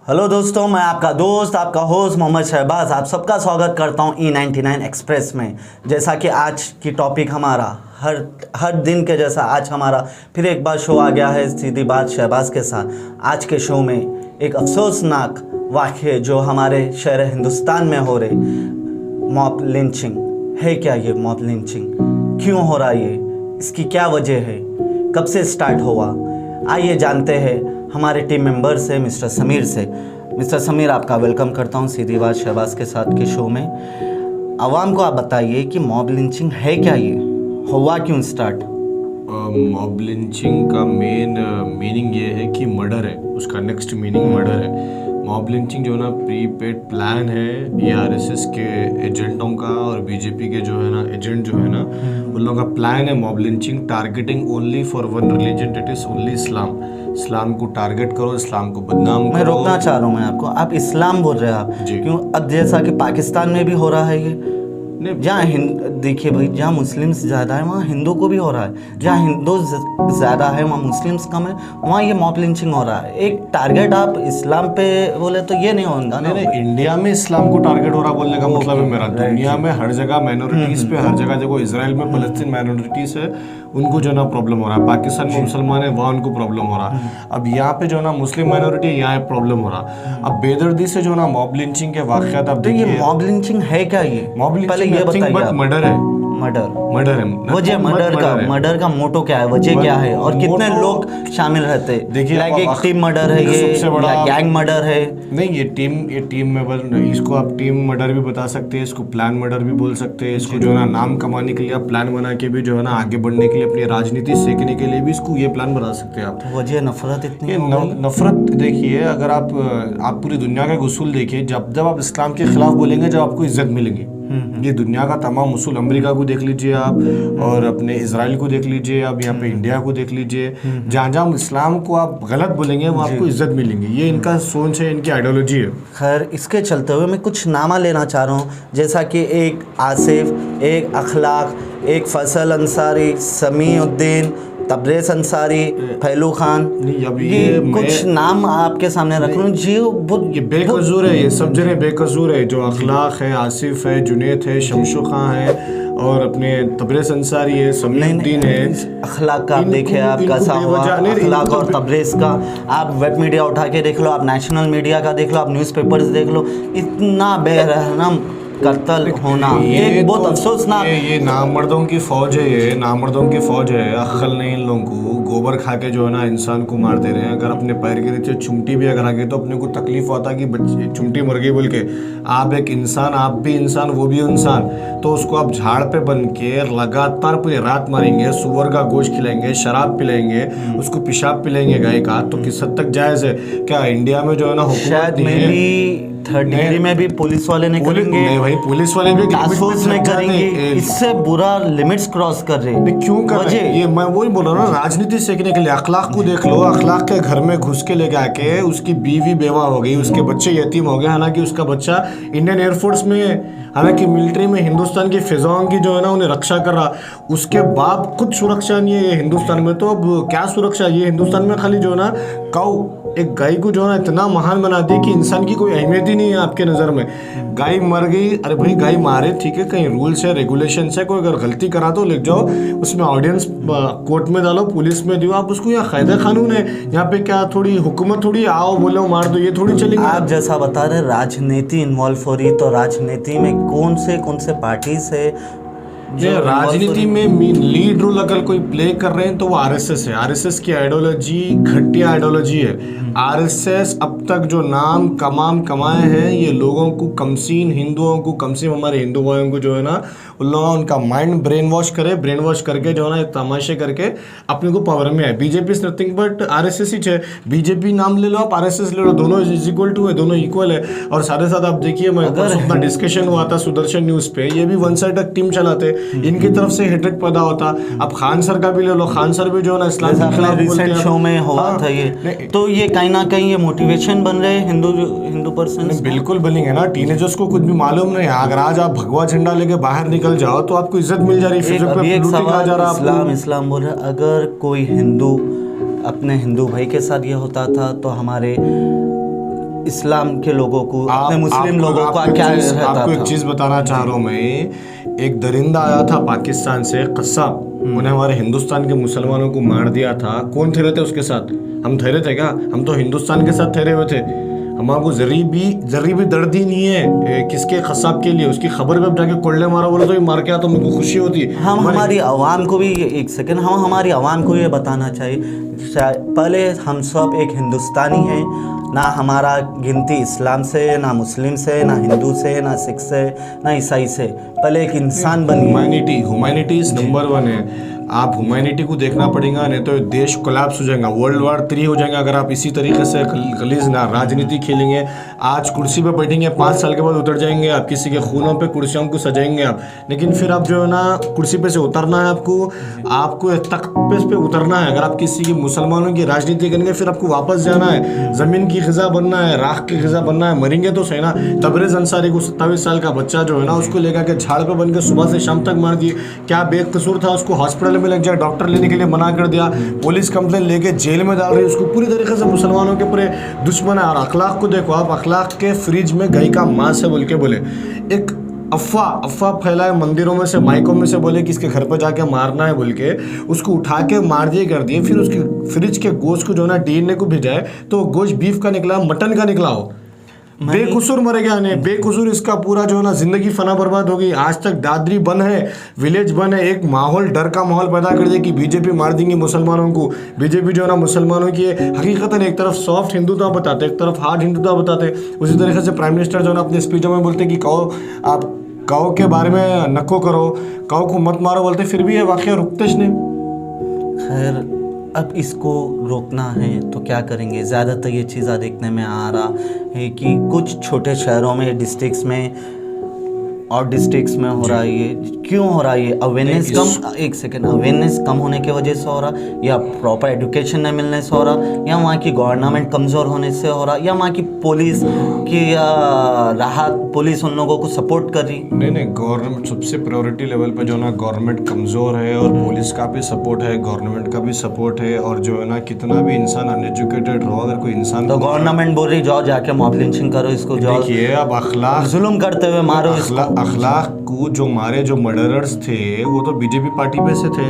Hello दोस्तों, मैं आपका दोस्त आपका होस्ट मोहम्मद शहबाज आप सबका स्वागत करता हूं E99 एक्सप्रेस में। जैसा कि आज की टॉपिक हमारा हर दिन के जैसा आज हमारा फिर एक बार शो आ गया है सीधी बात शहबाज के साथ। आज के शो में एक अफसोसनाक वाक़या जो हमारे शहर हिंदुस्तान में हो रहे मॉब लिंचिंग है। क्या ये मॉब लिंचिंग क्यों हो रहा है, इसकी क्या वजह है, कब से स्टार्ट हुआ, आइए जानते हैं हमारे टीम मेंबर से मिस्टर समीर से। मिस्टर समीर, आपका वेलकम करता हूं सीधी बात शहबाज के साथ के शो में। आवाम को आप बताइए कि मॉब लिंचिंग है क्या, ये हुआ क्यों स्टार्ट? मॉब लिंचिंग का मेन मीनिंग ये है कि मर्डर है, उसका नेक्स्ट मीनिंग मर्डर है। मॉब लिंचिंग जो है ना प्रीपेड प्लान है ये आरएसएस के एजेंटों का और बीजेपी के जो है ना एजेंट जो है ना उन लोगों का प्लान है mob lynching, targeting only for one religion, it is only Islam. Islam को टारगेट करो, इस्लाम को बदनाम करो। मैं रोकना चाह रहा हूँ मैं आपको, आप इस्लाम बोल रहे हैं आप क्यों? अब जैसा कि पाकिस्तान में भी हो रहा है ये, जहाँ देखिए भाई, जहाँ मुस्लिम्स ज़्यादा है वहाँ हिंदू को भी हो रहा है, जहाँ हिंदू ज़्यादा है वहाँ मुस्लिम्स कम है, वहाँ ये मॉब लिंचिंग हो रहा है। एक टारगेट आप इस्लाम पे बोले तो ये नहीं होगा ना। नहीं, इंडिया में इस्लाम को टारगेट हो रहा बोलने का मतलब है मेरा, दुनिया में हर जगह माइनॉरिटीज पे, हर जगह देखो इसराइल में फलस्तीन माइनॉरिटीज है उनको जो ना प्रॉब्लम हो रहा है, पाकिस्तान में मुसलमान है वहाँ उनको प्रॉब्लम हो रहा है। अब यहाँ पे जो ना मुस्लिम माइनॉरिटी है यहाँ प्रॉब्लम हो रहा। अब बेदर्दी से जो ना मॉब लिंचिंग के वाक़यात आप देखिए। ये मॉब लिंचिंग है क्या? ये मॉब लिंचिंग ये बताइए। मर्डर है, मर्डर है। वजह मर्डर का मोटो क्या है, वजह क्या है और कितने लोग शामिल रहते हैं? देखिए, एक टीम मर्डर है ये, सबसे बड़ा गैंग मर्डर है? नहीं, ये टीम में इसको आप टीम मर्डर भी बता सकते हैं, इसको प्लान मर्डर भी बोल सकते हैं, इसको जो है ना नाम कमाने के लिए आप प्लान बना के भी जो है ना आगे बढ़ने के लिए अपनी राजनीति सीखने के लिए भी इसको ये प्लान बना सकते हैं आप। वजह नफरत इतनी नफरत देखिए, अगर आप पूरी दुनिया के उसूल देखिए, जब आप इस्लाम के खिलाफ बोलेंगे जब आपको इज्जत मिलेगी। ये दुनिया का तमाम उसूल, अमेरिका को देख लीजिए आप और अपने इजराइल को देख लीजिए, अब यहाँ पे इंडिया को देख लीजिए, जहाँ जहाँ इस्लाम को आप गलत बोलेंगे वो आपको इज्जत मिलेंगी। ये इनका सोच है, इनकी आइडियोलॉजी है। खैर, इसके चलते हुए मैं कुछ नामा लेना चाह रहा हूँ, जैसा कि एक आसिफ, एक अखलाक, एक फैसल अंसारी, समीउद्दीन, तबरेज़ अंसारी, फैलू खान, ये कुछ नाम आपके सामने रख रहा हूँ जी। ये बेकसूर है, ये सब जने बेकसूर है। जो अखलाक है, आसिफ है, जुनैद है, शमशु खां है और अपने तबरेज़ अंसारी है, समीउद्दीन है। अखलाक का आप देखे, आप कैसा हुआ अखलाक और तबरेज़ का। आप वेब मीडिया उठा के देख लो, आप नेशनल मीडिया का देख लो, आप न्यूज़पेपर्स देख लो, इतना बेरहम कत्ल होना एक बहुत अफसोसनाक। ये नामर्दों की फौज है, ये नामर्दों की फौज है। अक्ल नहीं इन लोगों को, गोबर खा के जो है ना इंसान को मार दे रहे हैं। अगर अपने पैर के नीचे चुमटी भी अगर आ गई तो अपने को तकलीफ होता कि बच्चे चुमटी मर गई बोल के। आप एक इंसान, आप भी इंसान, वो भी इंसान, तो उसको आप झाड़ पे बन के लगातार पूरी रात मारेंगे, सुअर का गोश्त खिलाएंगे, शराब पिलाएंगे, उसको पेशाब पिलाएंगे गाय का, तो किस हद तक जायज़ है? क्या इंडिया में जो है ना हुकूमत में थर्ड डिग्री में भी पुलिस वाले नहीं करेंगे? नहीं भाई, पुलिस वाले भी नहीं करेंगे, इससे बुरा लिमिट्स क्रॉस कर रहे हैं। क्यों कर रहे हैं? ये मैं वही बोल रहा हूँ ना, राजनीति सीखने के लिए। अखलाक को देख लो, अखलाक के घर में घुस के लेके आके उसकी बीवी बेवा हो गई, उसके बच्चे यतीम हो गए, हालांकि उसका बच्चा इंडियन एयरफोर्स में है, हालांकि मिलिट्री में हिंदुस्तान की फिजाओं की जो है ना उन्हें रक्षा कर रहा। उसके बाप खुद सुरक्षा नहीं है हिंदुस्तान में, तो अब क्या सुरक्षा? ये हिंदुस्तान में खाली जो है ना काऊ, एक गाय को जो है ना इतना महान बना दी कि इंसान की कोई अहमियत ही नहीं है आपके नज़र में। गाय मर गई, अरे भाई गाय मारे ठीक है, कहीं रूल्स है, रेगुलेशन है, कोई अगर गलती करा तो लिख जाओ, उसमें ऑडियंस कोर्ट में डालो, पुलिस में दियो आप उसको। यहाँ कायदा कानून है, यहाँ पे क्या थोड़ी हुकूमत थोड़ी आओ बोलो मार दो, ये थोड़ी चलेगी। आप जैसा बता रहे राजनीति इन्वॉल्व हो रही, तो राजनीति में कौन से पार्टीज है? राजनीति में लीड रोल अगर कोई प्ले कर रहे हैं तो वो आरएसएस है। आरएसएस की आइडियोलॉजी घटिया आइडियोलॉजी है। आरएसएस अब तक जो नाम कमाए हैं, ये लोगों को कमसीन हिंदुओं को, कमसीन हमारे हिंदू भाइयों को जो है ना उन लोगों उनका माइंड ब्रेन वॉश करके जो है ना तमाशे करके अपने को पावर में है। BJP is nothing but RSS ही है। बीजेपी नाम ले लो आप, आरएसएस ले लो, दोनों इज इक्वल टू है, दोनों इक्वल है। और साथ साथ आप देखिए, मैं अपना डिस्कशन हुआ था सुदर्शन न्यूज पे, ये भी वन साइड तक टीम चलाते, इनकी तरफ से हेट्रेड पैदा होता। अब खान सर का भी ले लो, खान सर भी जो है ना इस्लाम के खिलाफ रिसेंट शो में हुआ था ये, तो ये कहीं ना कहीं ये मोटिवेशन बन रहे हैं हिंदू पर्सन। बिल्कुल बनेंगे ना, टीनेजर्स को कुछ भी मालूम नहीं। अगर आज आप भगवा झंडा लेके बाहर निकल जाओ तो आपको इज्जत मिल जा रही है, इस्लाम बोल रहा, अगर कोई हिंदू अपने हिंदू भाई के साथ ये होता था तो हमारे इस्लाम के लोगों को, अपने मुस्लिम लोगों का क्या रहता आपको एक था? चीज़ बताना चाह रहा हूँ मैं। एक दरिंदा आया था पाकिस्तान से, कस्साब, उन्हें हमारे हिंदुस्तान के मुसलमानों को मार दिया था। कौन ठहरे थे उसके साथ? हम ठहरे थे क्या? हम तो हिंदुस्तान के साथ ठहरे हुए थे। हमारे जर्री भी दर्द ही नहीं है किसके कस्साब के लिए। उसकी खबर पे जाके कोल्ले मारा बोले तो ये मार के आता, मेरे को खुशी होती है। हम हमारी आवाम को भी, एक सेकंड, हम हमारी आवाम को ये बताना चाहिए, पहले हम सब एक हिंदुस्तानी हैं, ना हमारा गिनती इस्लाम से, ना मुस्लिम से, ना हिंदू से, ना सिख से, ना ईसाई से। पहले एक इंसान बनिए। ह्यूमैनिटी इज नंबर 1 है। आप ह्यूमैनिटी को देखना पड़ेगा, नहीं तो देश कोलैप्स हो जाएगा, वर्ल्ड वार 3 हो जाएगा अगर आप इसी तरीके से गलीज ना राजनीति खेलेंगे। आज कुर्सी पे बैठेंगे, 5 साल के बाद उतर जाएंगे आप, किसी के खूनों पे कुर्सियों को सजाएंगे आप, लेकिन फिर आप जो है ना कुर्सी पे से उतरना है आपको तख्त पे उतरना है। अगर आप किसी की मुसलमानों की राजनीति करेंगे फिर आपको वापस जाना है, ज़मीन की ग़िज़ा बनना है, राख की ग़िज़ा बनना है, मरेंगे तो सही ना। तबरेज़ अंसारी को 27 साल का बच्चा जो है ना उसको लेकर के झाड़ पे बन के सुबह से शाम तक मार दिए। क्या बेकसूर था? उसको हॉस्पिटल में लग जाए, डॉक्टर लेने के लिए मना कर दिया, पुलिस कंप्लेन लेके जेल में डाल रही है उसको। पूरी तरीके से मुसलमानों के पूरे दुश्मन है। और अखलाक को देखो आप, अखलाक के फ्रिज में गाय का मांस है बोल के बोले, एक अफवाह फैलाए मंदिरों में से, माइकों में से बोले कि इसके घर पर जाके मारना है बोल के, उसको उठा के मार दिए कर दिए। फिर उसके फ्रिज के गोश्त को जो ना डीएनए को भेजा है तो गोश्त बीफ का निकला, मटन का निकला हो, बेकसूर मर गया नहीं, बेकसूर इसका पूरा जो है ना जिंदगी फना बर्बाद हो गई। आज तक दादरी बंद है, विलेज बंद है, एक माहौल, डर का माहौल पैदा कर दिया कि बीजेपी मार देंगी मुसलमानों को। बीजेपी जो है ना मुसलमानों की हकीकतन एक तरफ सॉफ्ट हिंदुत्व बताते, एक तरफ हार्ड हिंदुत्व बताते। उसी तरीके से प्राइम मिनिस्टर जो है ना अपने स्पीचों में बोलते कि आप काओ के बारे में नको करो, काओ को मत मारो बोलते, फिर भी ये वाकया रुकते नहीं। खैर, अब इसको रोकना है तो क्या करेंगे? ज़्यादातर ये चीज़ देखने में आ रहा है कि कुछ छोटे शहरों में, डिस्ट्रिक्ट्स में और डिस्ट्रिक्ट्स में हो रहा है। ये क्यों हो रहा है? ये अवेयरनेस कम, एक सेकेंड, अवेयरनेस कम होने की वजह से हो रहा, या प्रॉपर एजुकेशन नहीं मिलने से हो रहा, या वहाँ की गवर्नमेंट कमज़ोर होने से हो रहा, या वहाँ की पुलिस की राहत, पुलिस उन लोगों को सपोर्ट कर रही? नहीं, गवर्नमेंट सबसे प्रायोरिटी लेवल पे जो ना गवर्नमेंट कमज़ोर है, और पुलिस का भी सपोर्ट है, गवर्नमेंट का भी सपोर्ट है, और जो है ना कितना भी इंसान अनएजुकेटेड रहो, अगर कोई इंसान तो गवर्नमेंट बोल रही जाओ जाके मॉब लिंचिंग करो, इसको जाओ, देखिए अब अखलाक जुल्म करते हुए मारो इसको। अखलाक को जो मारे, जो मर्डरर्स थे वो तो बीजेपी पार्टी पे से थे।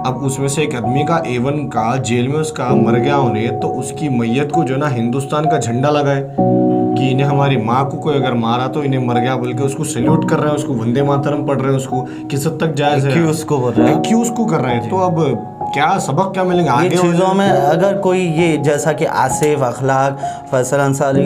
अब उसमें से एक आदमी का A1 का जेल में उसका मर गया होने, तो उसकी मैयत को जो ना हिंदुस्तान का झंडा लगाए कि इन्हें हमारी माँ को कोई अगर मारा तो इन्हें मर गया बोल के उसको सैल्यूट कर रहे हैं, उसको वंदे मातरम पढ़ रहे हैं, उसको किस हद तक जायज़ है? क्यों उसको बोल रहे हैं? क्यों उसको कर रहे हैं? तो अब क्या सबक क्या मिलेगा ये आगे चीज़ों में? अगर कोई ये जैसा कि आसिफ, अखलाक, फैसल अंसारी,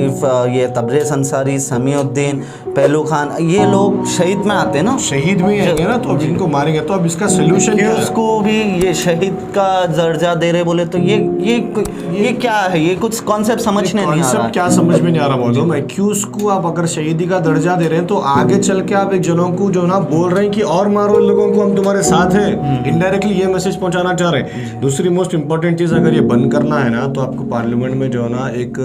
ये तबरेज़ अंसारी, समीउद्दीन, पहलू खान, ये लोग शहीद में आते हैं ना, शहीद में है ना, तो अब इनको मारेंगे तो अब इसका सोल्यूशन कि क्या है? उसको भी ये शहीद का दर्जा दे रहे बोले तो ये क्या है? ये कुछ कॉन्सेप्ट समझने नहीं आ रहा। क्या समझ में नहीं आ रहा मालूम है? क्यों उसको आप अगर शहीदी का दर्जा दे रहे हैं तो आगे चल के आप एक जनों को जो ना बोल रहे हैं कि और मारो इन लोगों को, हम तुम्हारे साथ हैं। इनडायरेक्टली ये मैसेज पहुंचाना चाह रहे हैं। दूसरी मोस्ट इंपॉर्टेंट चीज़, अगर ये बंद करना है ना तो आपको पार्लियामेंट में जो है ना एक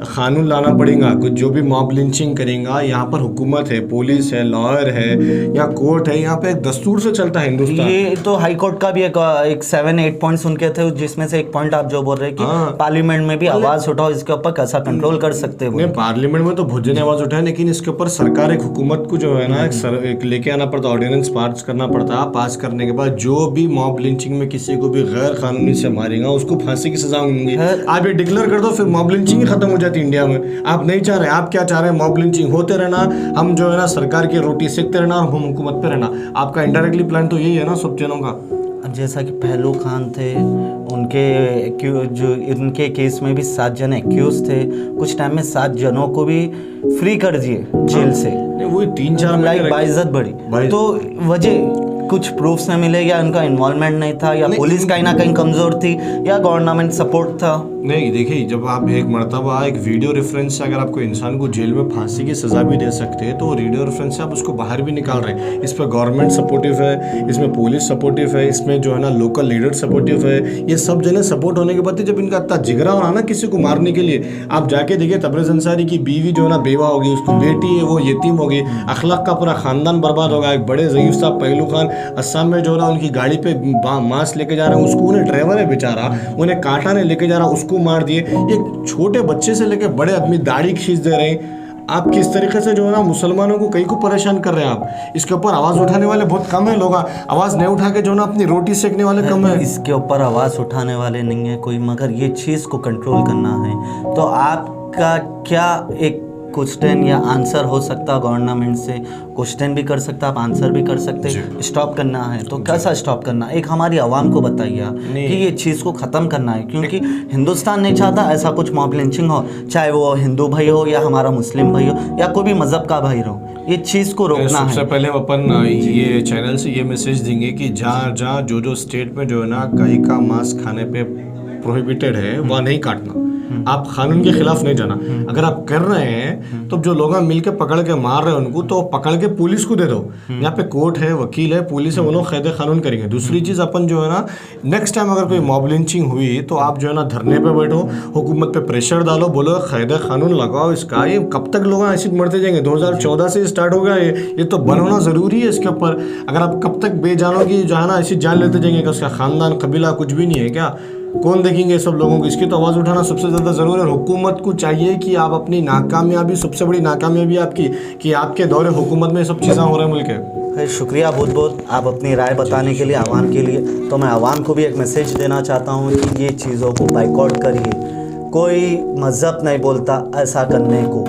कानून लाना पड़ेगा। कुछ जो भी मॉब लिंचिंग करेगा, यहाँ पर हुकूमत है, पुलिस है, लॉयर है या कोर्ट है, यहाँ पे एक दस्तूर से चलता है हिंदुस्तान। ये तो हाई कोर्ट का भी एक 7-8 पॉइंट्स उनके थे, जिसमें से एक पॉइंट आप जो बोल रहे हैं कि पार्लियामेंट में भी आवाज उठाओ, इसके ऊपर कैसा कंट्रोल कर सकते हैं। नहीं, पार्लियामेंट में तो बहुत जने आवाज उठाए, लेकिन इसके ऊपर सरकार, एक हुकूमत को जो है ना एक लेके आना पड़ता, ऑर्डिनेंस पास करना पड़ता। पास करने के बाद जो भी मॉब लिंचिंग में किसी को भी गैर कानूनी से मारेगा उसको फांसी की सजा होगी। आप ये डिक्लेयर कर दो, फिर मॉब लिंचिंग ही खत्म हो जाती है इंडिया में। आप नहीं चाह रहे, आप क्या चाह रहे हैं? मॉब लिंचिंग होते रहना, हम जो है ना सरकार की रोटी सेकते रहना और हम हुकूमत पे रहना। आपका इनडायरेक्टली प्लान तो यही है ना सब जनों का। अब जैसा कि पहलू खान थे, इनके केस में भी 7 जन एक्यूज थे, कुछ टाइम में 7 जनों को भी फ्री कर दिए जेल से। वही 3-4 लाइक बाइज्जत बढ़ी, तो वजह कुछ प्रूफ्स नहीं मिले, या उनका इन्वॉल्वमेंट नहीं था, या पुलिस कहीं ना कहीं कमज़ोर थी, या गवर्नमेंट सपोर्ट था। नहीं, देखिए, जब आप एक मर्तबा एक वीडियो रेफरेंस से अगर आपको इंसान को जेल में फांसी की सज़ा भी दे सकते हैं, तो वीडियो रेफरेंस से आप उसको बाहर भी निकाल रहे हैं। इस पर गवर्नमेंट सपोर्टिव है, इसमें पुलिस सपोर्टिव है, इसमें जो है ना लोकल लीडर सपोर्टिव है। ये सब जने सपोर्ट होने के बाद जब इनका इतना जिगरा हो रहा ना किसी को मारने के लिए, आप जाके देखिए तबरेज़ अंसारी की बीवी जो है ना बेवा होगी, उसकी बेटी है वो यतीम होगी, अखलाक का पूरा ख़ानदान बर्बाद होगा। एक बड़े ज़ईफ़ साहब पहलू खान असम में जो है ना उनकी गाड़ी पे मांस लेके जा रहे हैं, उसको उन्हें ड्राइवर है बेचारा, उन्हें कांटा ने लेके जा रहा, उसको मार दिए। एक छोटे बच्चे से लेके बड़े आदमी दाढ़ी खींच दे रहे हैं। आप किस तरीके से जो है ना मुसलमानों को कई को परेशान कर रहे हैं। आप इसके ऊपर आवाज़ उठाने वाले बहुत कम है लोग, आवाज़ नहीं उठा के जो है ना अपनी रोटी सेकने वाले कम है। इसके ऊपर आवाज़ उठाने वाले नहीं है कोई, मगर ये चीज़ को कंट्रोल करना है। तो आपका क्या एक क्वेश्चन या आंसर हो सकता है गवर्नमेंट से? क्वेश्चन भी कर सकता, आप आंसर भी कर सकते। स्टॉप करना है तो कैसा स्टॉप करना, एक हमारी आवाम को बताइए कि ये चीज़ को ख़त्म करना है, क्योंकि हिंदुस्तान नहीं चाहता ऐसा कुछ मॉब लिंचिंग हो, चाहे वो हिंदू भाई हो या हमारा मुस्लिम भाई हो या कोई भी मज़हब का भाई हो। ये चीज़ को रोकना है। सबसे पहले हम अपन ये चैनल से ये मैसेज देंगे कि जहाँ जहाँ जो स्टेट में जो है ना गाय का मांस खाने पे प्रोहिबिटेड है वहाँ नहीं काटना। आप कानून के खिलाफ नहीं जाना। अगर आप कर रहे हैं तो जो लोग मिलकर पकड़ के मार रहे हैं उनको, तो पकड़ के पुलिस को दे दो। यहाँ पे कोर्ट है, वकील है, पुलिस है, वो लोग क़ायदे कानून करेंगे। दूसरी चीज़ अपन जो है ना नेक्स्ट टाइम अगर कोई मॉब लिंचिंग हुई तो आप जो है ना धरने पे बैठो, हुकूमत पे प्रेशर डालो, बोलो क़ायदे कानून लगाओ इसका। ये कब तक लोग ऐसे मरते जाएंगे? 2014 से स्टार्ट हो गया ये तो बंद होना ज़रूरी है इसके ऊपर। अगर आप कब तक बेजानों की जो है ना ऐसी जान लेते जाएंगे कि उसका ख़ानदान कबीला कुछ भी नहीं है क्या? कौन देखेंगे सब लोगों को? इसकी तो आवाज़ उठाना सबसे ज़्यादा ज़रूरी है। हुकूमत को चाहिए कि आप अपनी नाकामयाबी, सबसे बड़ी नाकामयाबी आपकी कि आपके दौरे हुकूमत में सब चीज़ें हो रही हैं मुल्क के। शुक्रिया बहुत बहुत आप अपनी राय बताने के लिए आवाम के लिए। तो मैं आवाम को भी एक मैसेज देना चाहता हूँ कि ये चीज़ों को बाइकआउट करिए। कोई मज़हब नहीं बोलता ऐसा करने को।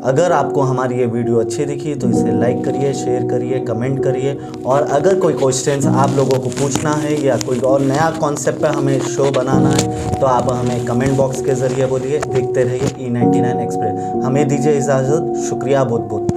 अगर आपको हमारी ये वीडियो अच्छी दिखी तो इसे लाइक करिए, शेयर करिए, कमेंट करिए। और अगर कोई क्वेश्चंस आप लोगों को पूछना है या कोई और नया कॉन्सेप्ट पे हमें शो बनाना है तो आप हमें कमेंट बॉक्स के ज़रिए बोलिए। देखते रहिए E99 एक्सप्रेस। हमें दीजिए इजाज़त। शुक्रिया बहुत बहुत।